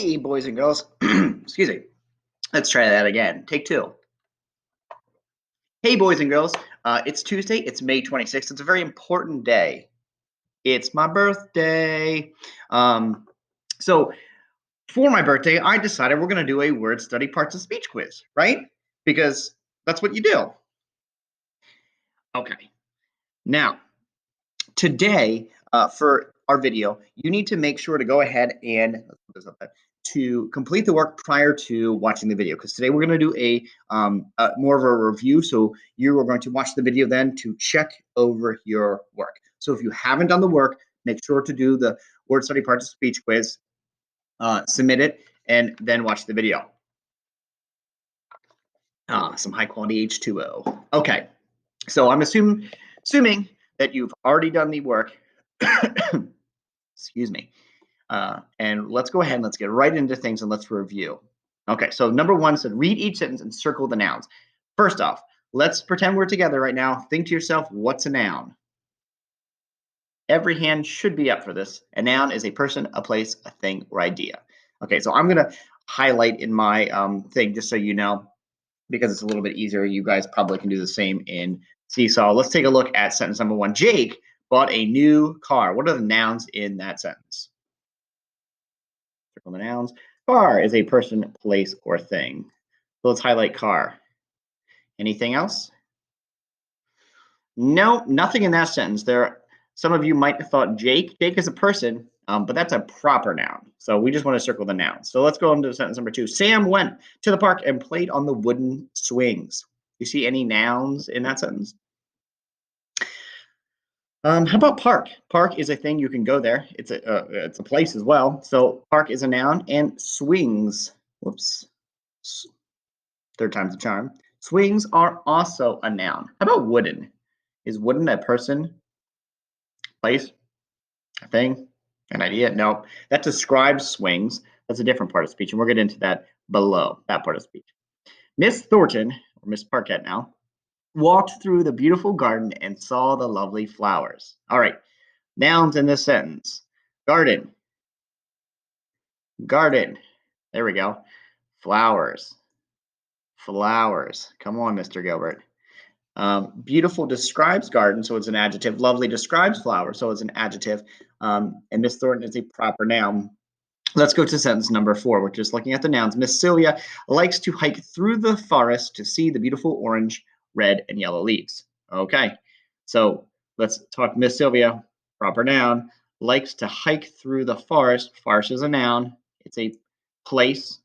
Hey, boys and girls. Excuse me. Let's try that again. Take two. Hey, boys and girls. It's Tuesday. It's May 26th. It's a very important day. It's my birthday. Um, so, for my birthday, I decided we're going to do a word study parts of speech quiz, right? Because that's what you do. Okay. Now, today, for our video, you need to make sure to go ahead and to complete the work prior to watching the video, because today we're going to do a more of a review. So you are going to watch the video then to check over your work. So if you haven't done the work, make sure to do the word study parts of speech quiz, submit it, and then watch the video. Some high quality H2O. Okay, so I'm assuming that you've already done the work. Excuse me. And let's go ahead and let's get right into things and let's review. Okay, so number one said read each sentence and circle the nouns. First off, let's pretend we're together right now. Think to yourself, what's a noun? Every hand should be up for this. A noun is a person, a place, a thing, or idea. Okay, so I'm going to highlight in my thing just so you know, because it's a little bit easier. You guys probably can do the same in Seesaw. Let's take a look at sentence number one. Jake bought a new car. What are the nouns in that sentence? Circle the nouns. Car is a person, place, or thing. So let's highlight car. Anything else? No, nothing in that sentence. Some of you might have thought Jake. Jake is a person, but that's a proper noun. So we just want to circle the nouns. So let's go into sentence number two. Sam went to the park and played on the wooden swings. You see any nouns in that sentence? How about park? Park is a thing. You can go there. It's a place as well. So park is a noun, and swings. Whoops. Third time's the charm. Swings are also a noun. How about wooden? Is wooden a person, place, a thing, an idea? No, that describes swings. That's a different part of speech, and we'll get into that below, that part of speech. Miss Thornton, or Miss Parkett now, walked through the beautiful garden and saw the lovely flowers. All right, nouns in this sentence. Garden. Garden. There we go. Flowers. Flowers. Come on, Mr. Gilbert. Beautiful describes garden, so it's an adjective. Lovely describes flower, so it's an adjective. And Miss Thornton is a proper noun. Let's go to sentence number four. We're just looking at the nouns. Miss Sylvia likes to hike through the forest to see the beautiful orange, red, and yellow leaves. Okay, so let's talk Miss Sylvia, proper noun, likes to hike through the forest. Forest is a noun. It's a place.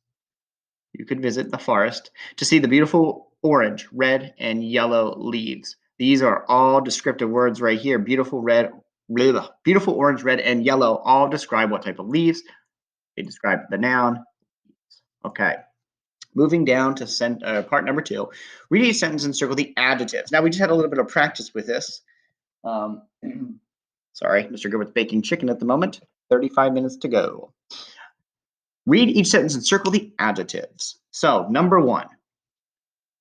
You could visit the forest to see the beautiful orange, red, and yellow leaves. These are all descriptive words right here. Beautiful red, beautiful orange, red, and yellow all describe what type of leaves. They describe the noun. Okay. Moving down to part number two. Read each sentence and circle the adjectives. Now, we just had a little bit of practice with this. Sorry, Mr. Gilbert's baking chicken at the moment. 35 minutes to go. Read each sentence and circle the adjectives. So, number one,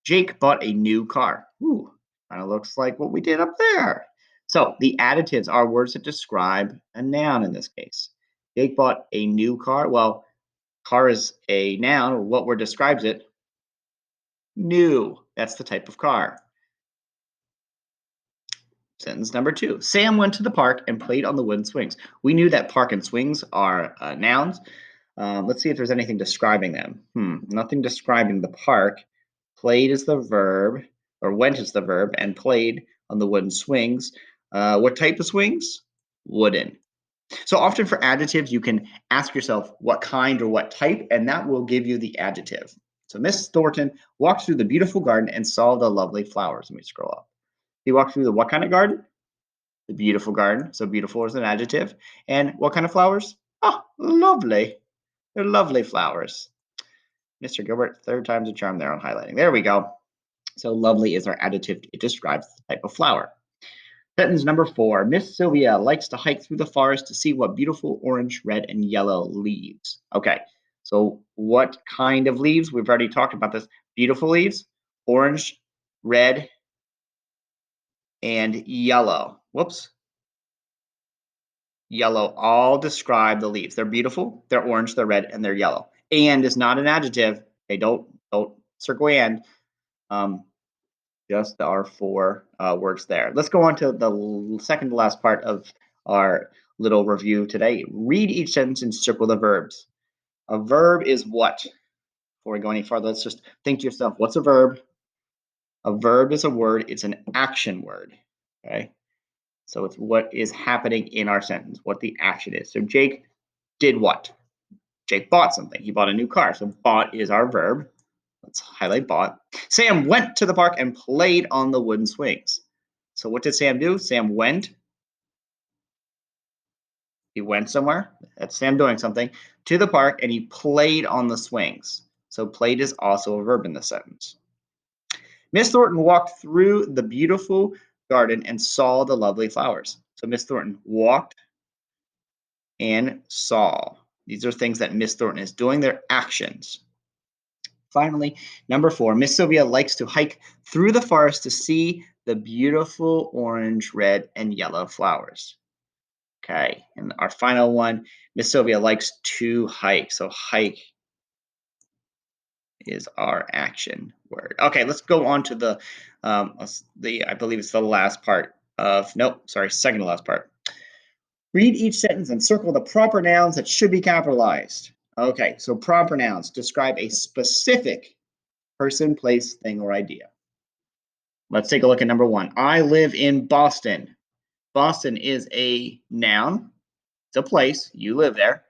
Jake bought a new car. Ooh, kind of looks like what we did up there. So, the adjectives are words that describe a noun in this case. Jake bought a new car. Well, car is a noun. What word describes it? New. That's the type of car. Sentence number two. Sam went to the park and played on the wooden swings. We knew that park and swings are nouns. Let's see if there's anything describing them. Nothing describing the park. Played is the verb, or went is the verb, and played on the wooden swings. What type of swings? Wooden. So often for adjectives, you can ask yourself what kind or what type, and that will give you the adjective. So Miss Thornton walked through the beautiful garden and saw the lovely flowers. Let me scroll up. He walked through the what kind of garden? The beautiful garden. So beautiful is an adjective. And what kind of flowers? Oh, lovely. They're lovely flowers. Mr. Gilbert, third time's a charm there on highlighting. There we go. So lovely is our adjective. It describes the type of flower. Sentence number four. Miss Sylvia likes to hike through the forest to see what beautiful orange, red, and yellow leaves. Okay, so what kind of leaves? We've already talked about this. Beautiful leaves, orange, red, and yellow. Whoops. yellow all describe the leaves. They're beautiful, they're orange, they're red, and they're yellow. And is not an adjective. Okay, don't circle and. Um, just our four words there. Let's go on to the second to last part of our little review today. Read each sentence and circle the verbs. A verb is what? Before we go any further, let's just think to yourself, what's a verb? A verb is a word, it's an action word. Okay. So it's what is happening in our sentence, what the action is. So Jake did what? Jake bought something. He bought a new car. So bought is our verb. Let's highlight bought. Sam went to the park and played on the wooden swings. So what did Sam do? Sam went. He went somewhere. That's Sam doing something to the park and he played on the swings. So played is also a verb in the sentence. Miss Thornton walked through the beautiful garden and saw the lovely flowers. So Miss Thornton walked and saw. These are things that Miss Thornton is doing, their actions. Finally, number 4, Miss Sylvia likes to hike through the forest to see the beautiful orange, red, and yellow flowers. Okay, and our final one, Miss Sylvia likes to hike. So hike is our action word. Okay, let's go on to the I believe it's the last part of, nope, sorry, second to last part. Read each sentence and circle the proper nouns that should be capitalized. Okay, so proper nouns describe a specific person, place, thing, or idea. Let's take a look at number 1. I live in Boston. Boston is a noun. It's a place. You live there,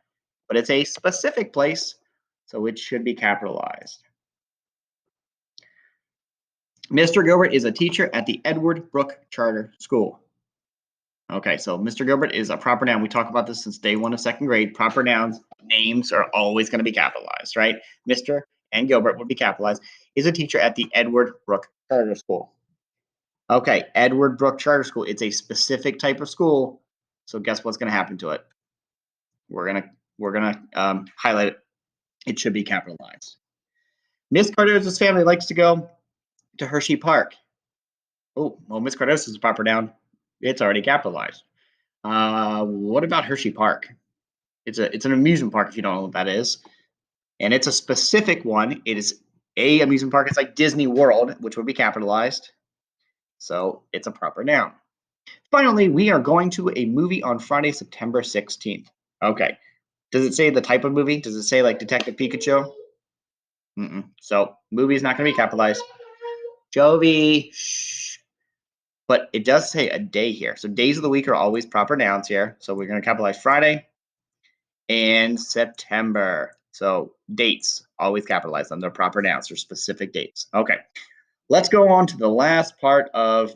but it's a specific place, so it should be capitalized. Mr. Gilbert is a teacher at the Edward Brooke Charter School. Okay, so Mr. Gilbert is a proper noun. We talk about this since day 1 of 2nd grade. Proper nouns, names are always going to be capitalized, right? Mr. and Gilbert would be capitalized. Is a teacher at the Edward Brooke Charter School. Okay, Edward Brooke Charter School. It's a specific type of school. So guess what's going to happen to it? We're gonna highlight it. It should be capitalized. Miss Cardoz's family likes to go to Hershey Park. Oh, well, Miss Cardozo's is a proper noun. It's already capitalized. What about Hershey Park? It's an amusement park if you don't know what that is, and it's a specific one. It is a amusement park. It's like Disney World, which would be capitalized. So it's a proper noun. Finally, we are going to a movie on Friday, September 16th. Okay. Does it say the type of movie? Does it say like Detective Pikachu? So movie is not going to be capitalized. Jovi, shh. But it does say a day here. So days of the week are always proper nouns here. So we're going to capitalize Friday and September. So dates, always capitalize them. They're proper nouns. They're specific dates. Okay. Let's go on to the last part of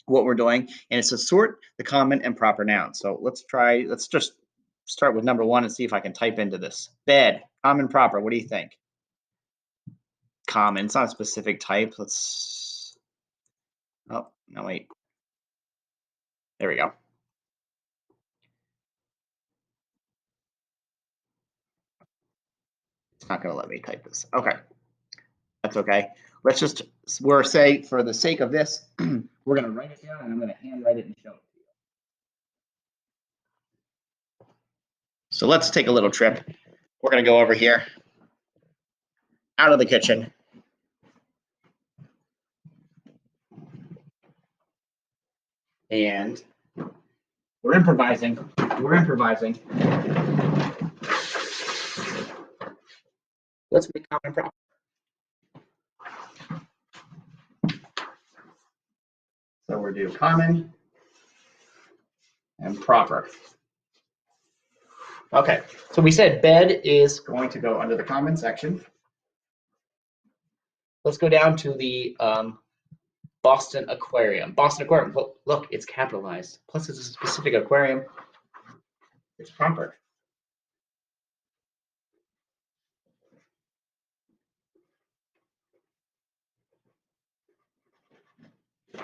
what we're doing, and it's to sort the common and proper nouns. So let's just start with number 1 and see if I can type into this. Bed, common, proper. What do you think? Common. It's not a specific type. Let's. Oh, no, wait. There we go. It's not going to let me type this. Okay. That's okay. Let's just, we're say, for the sake of this, we're going to write it down and I'm going to handwrite it and show it to you. So let's take a little trip. We're going to go over here, out of the kitchen. And we're improvising. Let's make common proper. So we're do common and proper. Okay, so we said bed is going to go under the common section. Let's go down to the Boston Aquarium. Boston Aquarium, look, it's capitalized. Plus it's a specific aquarium. It's proper.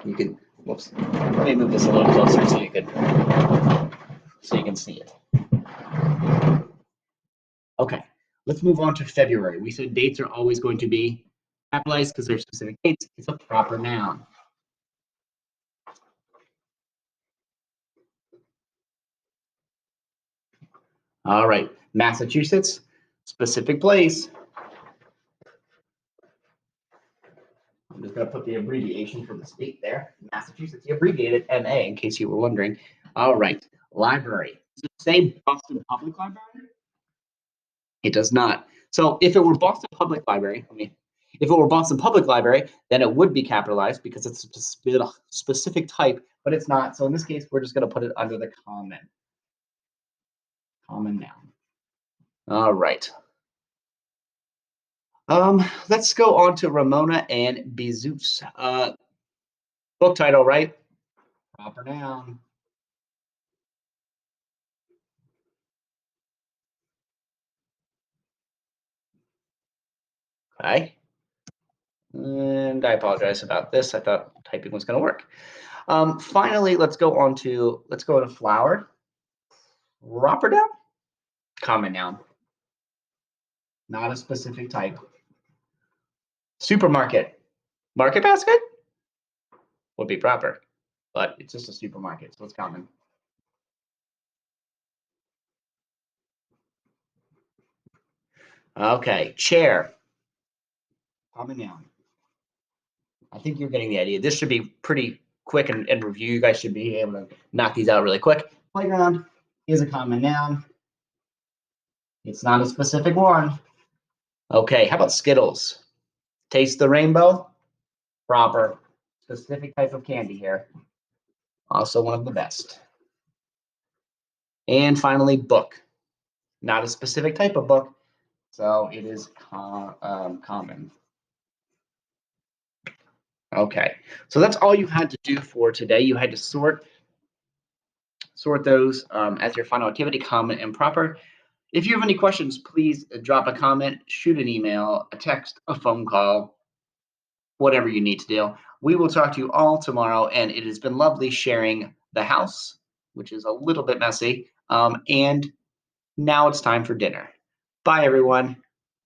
You can, whoops, let me move this a little closer so you can see it. Okay, let's move on to February. We said dates are always going to be capitalized because they're specific dates. It's a proper noun. All right, Massachusetts, specific place. I'm just going to put the abbreviation for the state there. Massachusetts, you abbreviated MA in case you were wondering. All right, library. Does it say Boston Public Library? It does not. So if it were Boston Public Library, if it were Boston Public Library, then it would be capitalized because it's a specific type, but it's not. So in this case, we're just going to put it under the common noun. All right. Let's go on to Ramona and Bezos. Book title, right? Proper noun. Okay. And I apologize about this. I thought typing was going to work. Finally, let's go to flower. Proper noun. Common noun. Not a specific type. Supermarket. Market basket would be proper, but it's just a supermarket, so it's common. Okay, chair. Common noun. I think you're getting the idea. This should be pretty quick and review. You guys should be able to knock these out really quick. Playground is a common noun. It's not a specific one. Okay, how about Skittles? Taste the rainbow? Proper. Specific type of candy here. Also one of the best. And finally, book. Not a specific type of book, so it is common. Okay, so that's all you had to do for today. You had to sort those as your final activity, common and proper. If you have any questions, please drop a comment, shoot an email, a text, a phone call, whatever you need to do. We will talk to you all tomorrow, and it has been lovely sharing the house, which is a little bit messy, and now it's time for dinner. Bye, everyone.